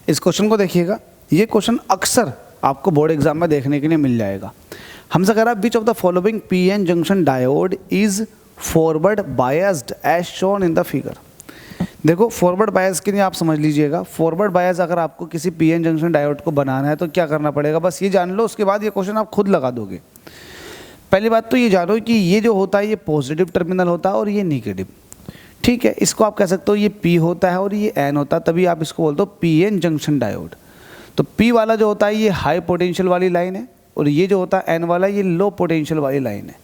इस क्वेश्चन को देखिएगा, ये क्वेश्चन अक्सर आपको बोर्ड एग्जाम में देखने के लिए मिल जाएगा। हमसे कह रहा है which of the following PN junction diode is forward biased as shown in the figure. देखो फॉरवर्ड बायस के लिए आप समझ लीजिएगा, फॉरवर्ड बायस अगर आपको किसी पीएन जंक्शन डायोड को बनाना है तो क्या करना पड़ेगा, बस ये जान लो, उसके बाद ये क्वेश्चन आप खुद लगा दोगे। पहली बात तो ये जानो कि ये जो होता है ये पॉजिटिव टर्मिनल होता है और ये निगेटिव, ठीक है। इसको आप कह सकते हो ये पी होता है और ये एन होता है, तभी आप इसको बोलते हो पीएन जंक्शन डायोड। तो पी वाला जो होता है ये हाई पोटेंशियल वाली लाइन है और ये जो होता है एन वाला ये लो पोटेंशियल वाली लाइन है।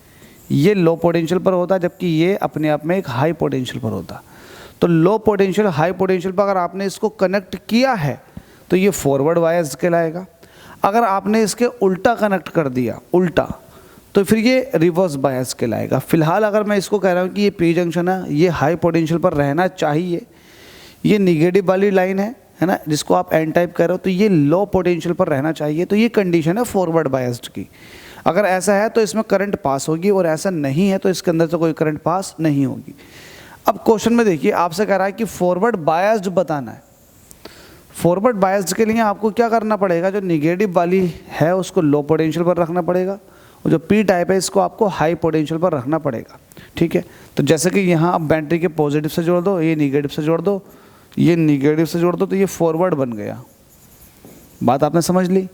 ये लो पोटेंशियल पर होता है जबकि ये अपने आप में एक हाई पोटेंशियल पर होता है। तो लो पोटेंशियल हाई पोटेंशियल पर अगर आपने इसको कनेक्ट किया है तो ये फॉरवर्ड बायस कहलाएगा। अगर आपने इसके उल्टा कनेक्ट कर दिया, उल्टा, तो फिर ये रिवर्स बायस कहलाएगा। फिलहाल अगर मैं इसको कह रहा हूँ कि ये पी जंक्शन है, ये हाई पोटेंशियल पर रहना चाहिए, ये निगेटिव वाली लाइन है ना, जिसको आप एन टाइप कर रहे हो, तो ये लो पोटेंशियल पर रहना चाहिए। तो ये कंडीशन है फॉरवर्ड बायस्ड की। अगर ऐसा है तो इसमें करंट पास होगी और ऐसा नहीं है तो इसके अंदर से कोई करंट पास नहीं होगी। अब क्वेश्चन में देखिए आपसे कह रहा है कि फॉरवर्ड बायस्ड बताना है। फॉरवर्ड बायस्ड के लिए आपको क्या करना पड़ेगा, जो निगेटिव वाली है उसको लो पोटेंशियल पर रखना पड़ेगा और जो पी टाइप है इसको आपको हाई पोटेंशियल पर रखना पड़ेगा, ठीक है। तो जैसे कि यहाँ आप बैटरी के पॉजिटिव से जोड़ दो, ये निगेटिव से जोड़ दो, ये निगेटिव से जोड़ दो, तो ये फॉरवर्ड बन गया। बात आपने समझ ली।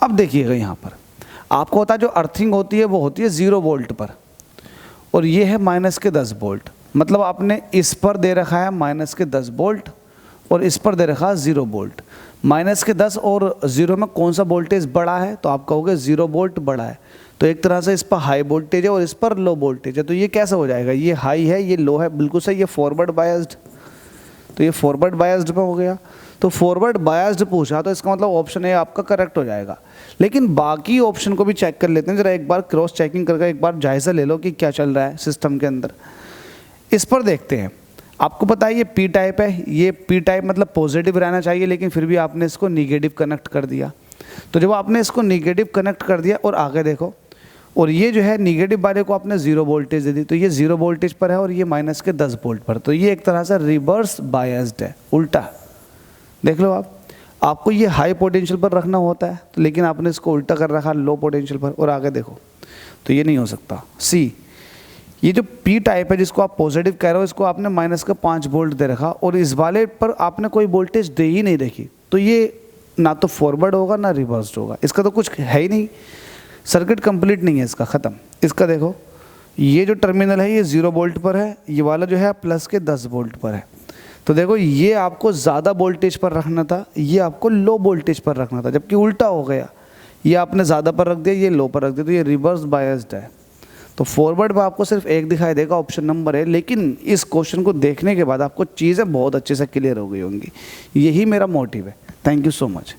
अब देखिएगा यहाँ पर आपको होता है जो अर्थिंग होती है वो होती है 0 वोल्ट पर और ये है माइनस के 10 वोल्ट। मतलब आपने इस पर दे रखा है माइनस के 10 वोल्ट और इस पर दे रखा है 0 वोल्ट। माइनस के 10 और 0 में कौन सा वोल्टेज बड़ा है, तो आप कहोगे 0 वोल्ट बड़ा है। तो एक तरह से इस पर हाई वोल्टेज है और इस पर लो वोल्टेज है, तो ये कैसे हो जाएगा, ये हाई है ये लो है, बिल्कुल सही, ये फॉरवर्ड बायस्ड। तो ये फॉरवर्ड बायस्ड पे हो गया। तो फॉरवर्ड बायस्ड पूछा तो इसका मतलब ऑप्शन ए आपका करेक्ट हो जाएगा। लेकिन बाकी ऑप्शन को भी चेक कर लेते हैं जरा, एक बार क्रॉस चेकिंग करके एक बार जायज़ा ले लो कि क्या चल रहा है सिस्टम के अंदर। इस पर देखते हैं, आपको पता है ये पी टाइप है, ये पी टाइप मतलब पॉजिटिव रहना चाहिए, लेकिन फिर भी आपने इसको निगेटिव कनेक्ट कर दिया। तो जब आपने इसको निगेटिव कनेक्ट कर दिया और आगे देखो, और ये जो है निगेटिव वाले को आपने 0 वोल्टेज दे दी, तो ये 0 वोल्टेज पर है और ये माइनस के 10 वोल्ट पर, तो ये एक तरह से रिवर्स बायस्ड है, उल्टा। देख लो आपको ये हाई पोटेंशियल पर रखना होता है तो लेकिन आपने इसको उल्टा कर रखा लो पोटेंशियल पर, और आगे देखो तो ये नहीं हो सकता। सी, ये जो पी टाइप है जिसको आप पॉजिटिव कह रहे हो, इसको आपने माइनस का 5 वोल्ट दे रखा और इस वाले पर आपने कोई वोल्टेज दे ही नहीं रखी, तो ये ना तो फॉरवर्ड होगा ना रिवर्स्ड होगा, इसका तो कुछ है ही नहीं, सर्किट कंप्लीट नहीं है इसका, ख़त्म। इसका देखो ये जो टर्मिनल है ये 0 वोल्ट पर है, ये वाला जो है प्लस के 10 वोल्ट पर है। तो देखो ये आपको ज़्यादा वोल्टेज पर रखना था, ये आपको लो वोल्टेज पर रखना था, जबकि उल्टा हो गया, ये आपने ज़्यादा पर रख दिया, ये लो पर रख दिया, तो ये रिवर्स बायस्ड है। तो फॉरवर्ड में आपको सिर्फ एक दिखाई देगा, ऑप्शन नंबर है। लेकिन इस क्वेश्चन को देखने के बाद आपको चीज़ें बहुत अच्छे से क्लियर हो गई होंगी, यही मेरा मोटिव है। Thank you so much.